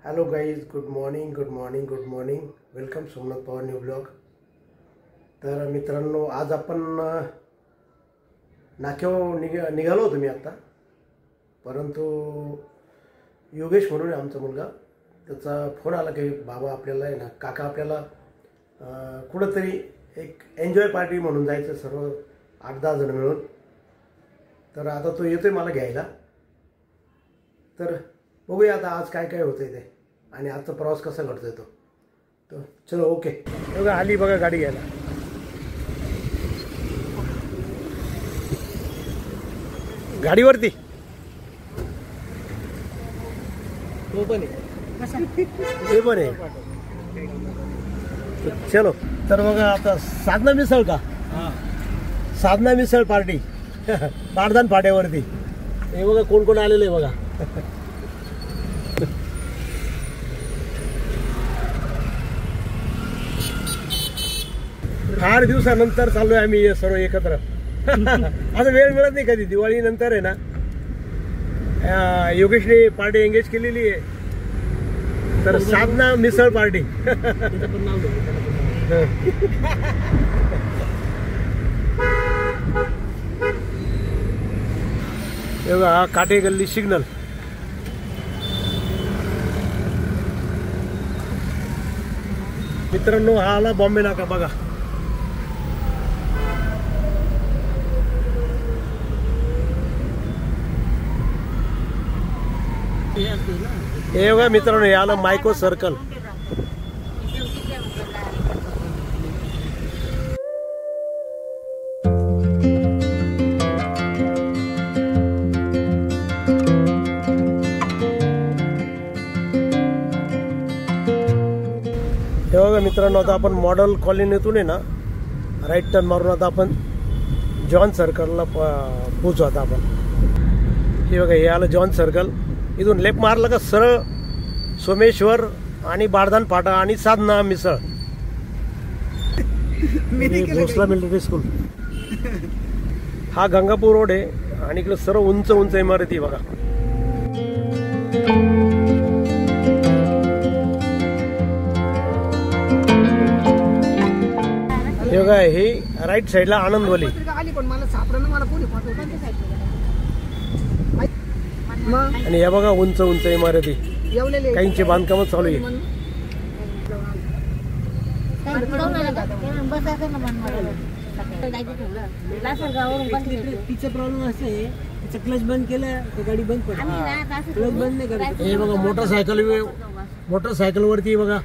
Hello guys, good morning good morning good morning. Welcome Somnath Pawar new blog. तर मित्रांनो, आज आपण नाक्यावर निघालो होतो मी आत्ता, परंतु योगेश म्हणून आमचा मुलगा, त्याचा फोन आला की बाबा आपल्याला आहे ना, काका आपल्याला कुठंतरी एक एन्जॉय पार्टी म्हणून जायचं, सर्व 8-10 जण मिळून. तर आता तो येतोय मला घ्यायला. तर बघूया आता आज काय काय होतंय ते आणि आजचा प्रवास कसा घडतोय तो. तर चलो, ओके. बघा आली बघा गाडी घ्यायला. गाडीवरती तो पण आहे, पण आहे. चलो. तर बघा आता साधना मिसळ का, साधना मिसळ पार्टी बारदान फाट्यावरती. हे बघा कोण कोण आलेलं आहे बघा. फार दिवसानंतर चाललोय आम्ही सर्व एकत्र. आता वेळ मिळत नाही कधी. दिवाळी नंतर आहे ना, योगेशने पार्टी एंगेज केलेली आहे. तर साधना मिसळ पार्टी. हा काटे गल्ली सिग्नल. मित्रांनो, हा आला बॉम्बे नाका बघा. हे बघा मित्रांनो, हे आलं मायको सर्कल. हे बघा मित्रांनो, आता आपण मॉडेल कॉलनीतून आहे ना, राईट टर्न मारून आता आपण जॉन सर्कलला पोहोचू. आता आपण हे बघा, हे आलं जॉन सर्कल. इथून लेफ्ट मारलं का सरळ सोमेश्वर आणि बारदान फाटा आणि साधना मिसळ. Bhosala military school. हा गंगापूर रोड आहे आणि इकडे सर्व उंच उंच इमारती बघा. हे बघा, हे राईट साईडला आनंदवली. आणि या बघा उंच उंच इमारती, काहींचे बांधकाम चालू आहे. क्लच बंद केलं तर गाडी बंद पडली. क्लच बंद नाही करायचं. हे बघा मोटरसायकल वरती बघा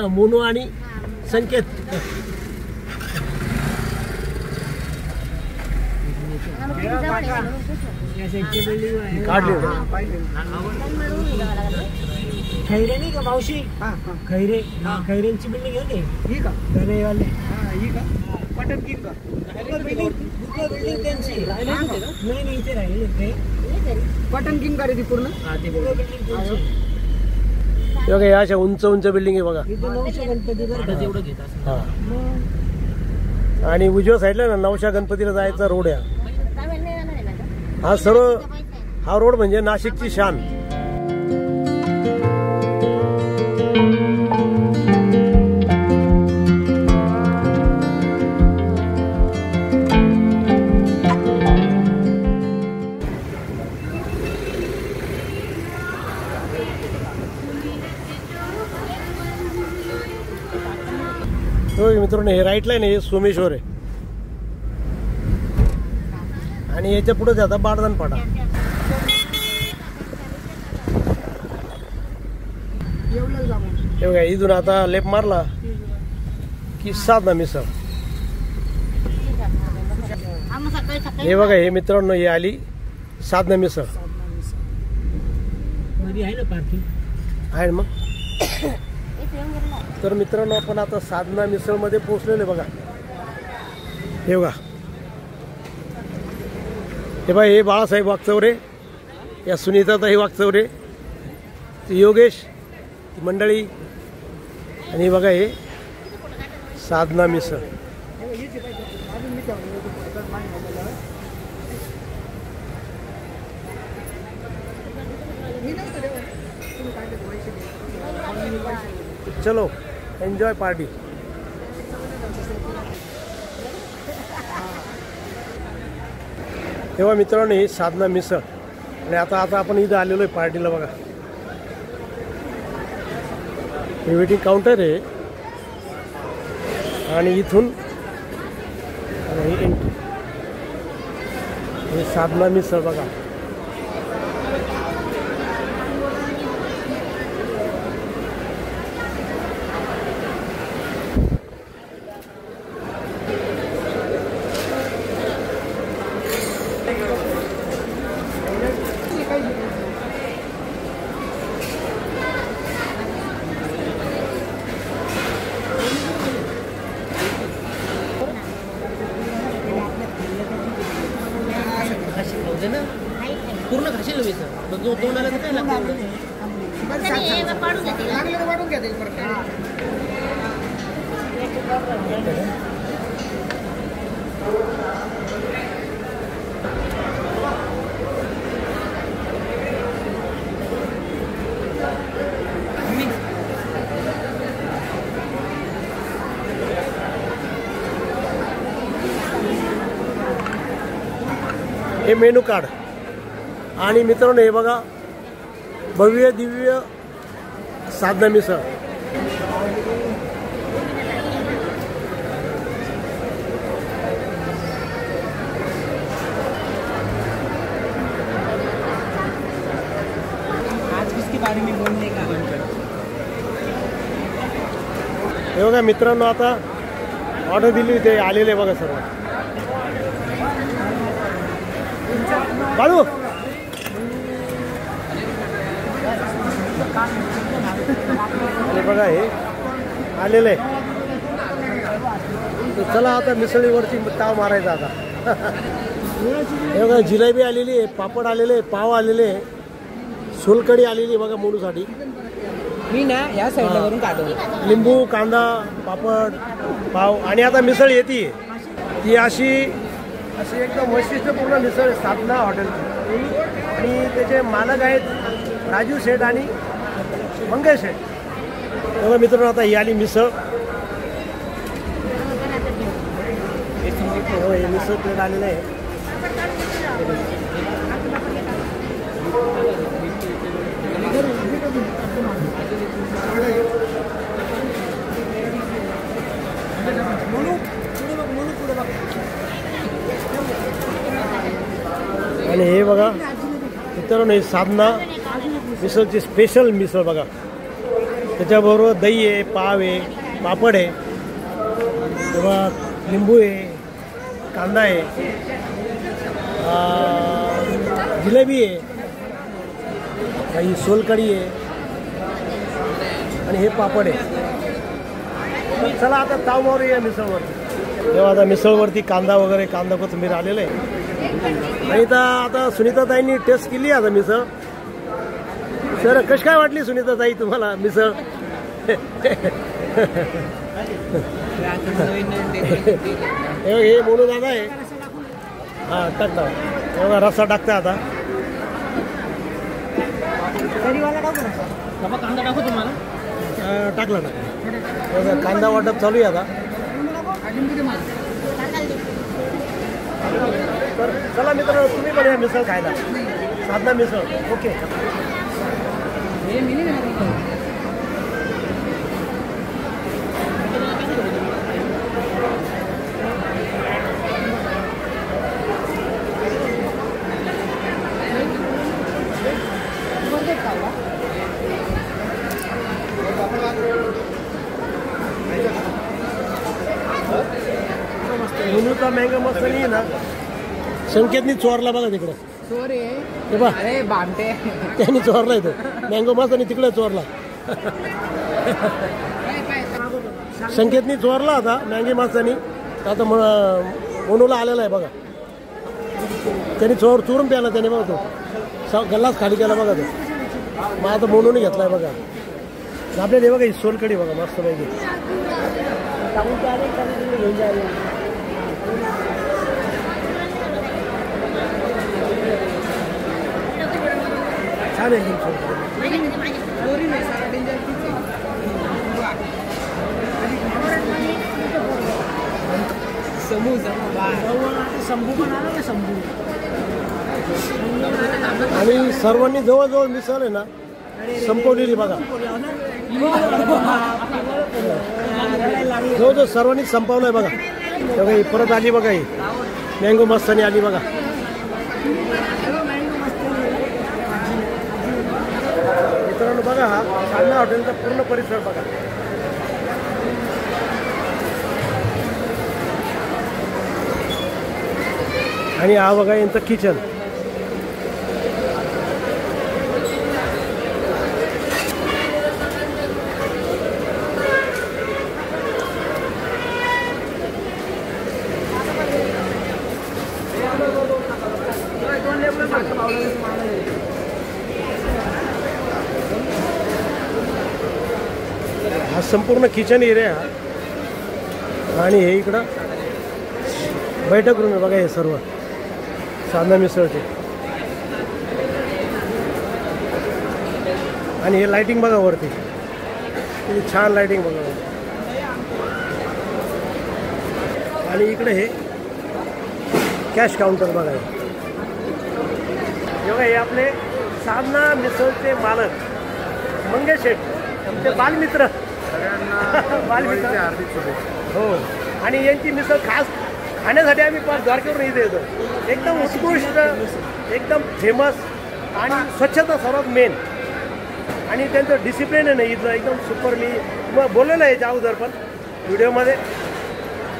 मोनू आणि संकेत. खैरे नाही का मावशी, खैरे खैरेंची बिल्डिंग आहे ही का, वाले पटन किंग का बिल्डिंग त्यांची नाही इथे राहिले ते पटन किंग का रे ती पूर्ण. बघा या अशा उंच उंच बिल्डिंग आहे बघा. आणि उजव्या साईडला ना नवशा गणपतीला जायचा रोड आहे. हा सर्व हा रोड म्हणजे नाशिकची शान. मित्रांनो, हे राईटला आहे ना, हे सोमेश्वर आहे आणि याच्या पुढे जाता बारदान फाटा. हे बघा, इथून आता लेफ्ट मारला की साधना मिसळ. हे बघा, हे मित्रांनो, हे आली साधना मिसळ. आहे मग. तर मित्रांनो, आपण आता साधना मिसळ मध्ये पोहोचलेले बघा. हे बघा, हे बघा, हे बाळासाहेब वागचौरे, या सुनीताताई वागचौरे, योगेश मंडळी. आणि बघा हे साधना मिसळ. चलो एन्जॉय पार्टी. तेव्हा मित्रांनो ही साधना मिसळ आणि आता आपण इथं आलेलो आहे पार्टीला बघा. हे वेटिंग काउंटर आहे आणि इथून हे साधना मिसळ बघा. पूर्ण खाशील तोंडाला काय लागतं. हे मेनू कार्ड आणि मित्रांनो हे बघा भव्य दिव्य साधना मिसळ. आज किसके बारे में बोलने का. हे बघा मित्रांनो आता ऑर्डर दिली ते आलेले बघा सर्व. बाळू आणि बघा हे आलेलं आहे. तर चला आता मिसळीवरती ताव मारायचा आता. हे बघा जिलेबी आलेली आहे, पापड आलेले आहे, पाव आलेले आहे, सोलकढी आलेली आहे बघा मोडूसाठी. मी ना या साईडला वरून काढतो. लिंबू कांदा पापड पाव आणि आता मिसळ येते ती अशी एकदम वैशिष्ट्यपूर्ण मिसळ साधना हॉटेलची आणि त्याचे मालक आहेत राजू शेठ आणि मंगेश शेठ. बघा मित्रांनो आता ही आली मिसळ. हे मिसळ प्लेट आलेलं आहे. आणि हे बघा मित्रांनो हे साधना मिसळची स्पेशल मिसळ बघा. त्याच्याबरोबर दही आहे, पाव आहे, पापड आहे, तेव्हा लिंबू आहे, कांदा आहे, जिलेबी आहे, काही सोलकढी आहे आणि हे पापड आहे. चला आता ताव मारूया मिसळवरती. तेव्हा आता मिसळवरती कांदा वगैरे कांदा कोथिंबीर आलेलं आहे. आणि आता सुनीताताईंनी टेस्ट केली आता मिसळ. सर कशी काय वाटली सुनीताताई तुम्हाला मिसळ? हे बोलू दादा आहे. हां टाकता एवढा रस्सा टाकता आता. कांदा टाकू तुम्हाला. टाकला ना कांदा वाटप चालू आहे आता. तर चला मित्रांनो तुम्ही पण या मिसळ खायला साधना मिसळ. ओके मुनुचा मँगो मस्त नाही ना. संकेतनी चोरला बघा तिकडे. हे बघ त्यांनी चोरला इथं मँगो मस्त आणि तिकडे चोरला. संकेतनी चोरला होता मँगी मास्तानी. आता मोनूला आलेला आहे बघा. त्यांनी चोरून प्याला त्याने बघा. तो गल्लाच खाली केला बघा तो. मग आता मोनूने घेतलाय बघा. आपल्याला बघा ही सोलकढी बघा मस्त पाहिजे. घेऊन जा. छान एकदम सोलकढी. शंभू पण आला ना शंभू. आणि सर्वांनी जवळजवळ मिसळ आहे ना संपवलेली बघा. जवळजवळ सर्वांनी संपवलंय बघा. तेव्हा ही परत आली बघा, ही मँगो मस्तानी आली बघा. मित्रांनो बघा, हा साधना हॉटेलचा पूर्ण परिसर बघा. आणि हा बघा यांचं किचन. हा संपूर्ण किचन एरिया आणि हे इकडं बैठक रूम आहे बघा. हे सर्व साधना मिसळचे. आणि हे लाइटिंग बघा वरती, किती छान लाइटिंग बघा. आणि इकडे हे कॅश काउंटर बघा. हे आपले साधना मिसळचे मालक मंगेश शेठ, आमचे बालमित्र. बालमित्र हो. आणि यांची मिसळ खास खाण्यासाठी आम्ही पाच द्वारकेवरून इथे येतो. एकदम उत्कृष्ट, एकदम फेमस आणि स्वच्छता सर्वात मेन. आणि त्यांचं डिसिप्लिन आहे ना इथलं एकदम सुपर. मी मग बोललेलं आहे याच्या अगोदर पण व्हिडिओमध्ये.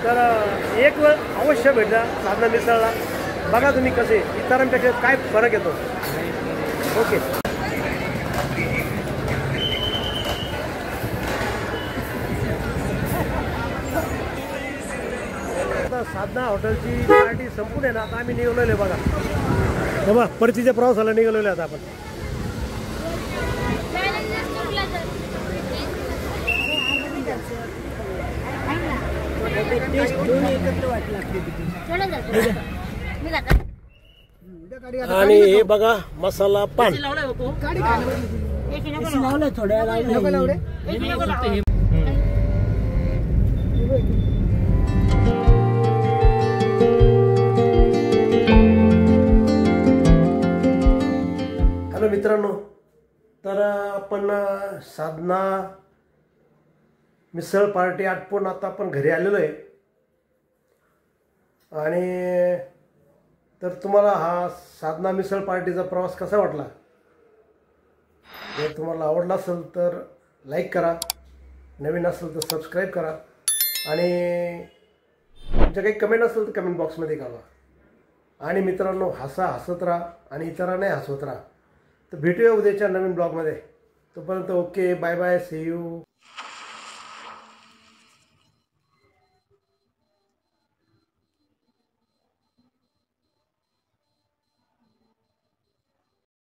तर एक वेळ अवश्य भेटा साधना मिसळला. बघा तुम्ही कसे इतरांपेक्षा काय फरक येतो. ओके. साधना हॉटेलची पार्टी संपून आहे ना. आता आम्ही निघालेलो आहे बघा. तेव्हा परतीच्या प्रवासाला निघालेलो आहे आता आपण. आणि हे बघा मसाला पान. थोड्या हॅलो मित्रांनो, तर आपण साधना मिसळ पार्टी आटपून आता आपण घरी आलेलो आहे. आणि तर तुम्हाला हा साधना मिसळ पार्टीचा प्रवास कसा वाटला? जर तुम्हाला आवडला असेल तर लाईक करा, नवीन असेल तर सबस्क्राईब करा. आणि तुमच्या काही कमेंट असेल तर कमेंट बॉक्समध्ये कळवा. आणि मित्रांनो, हसत राहा आणि इतरांनाही हसवत राहा. तर भेटूया उद्याच्या नवीन ब्लॉगमध्ये. तोपर्यंत okay, bye bye, see you.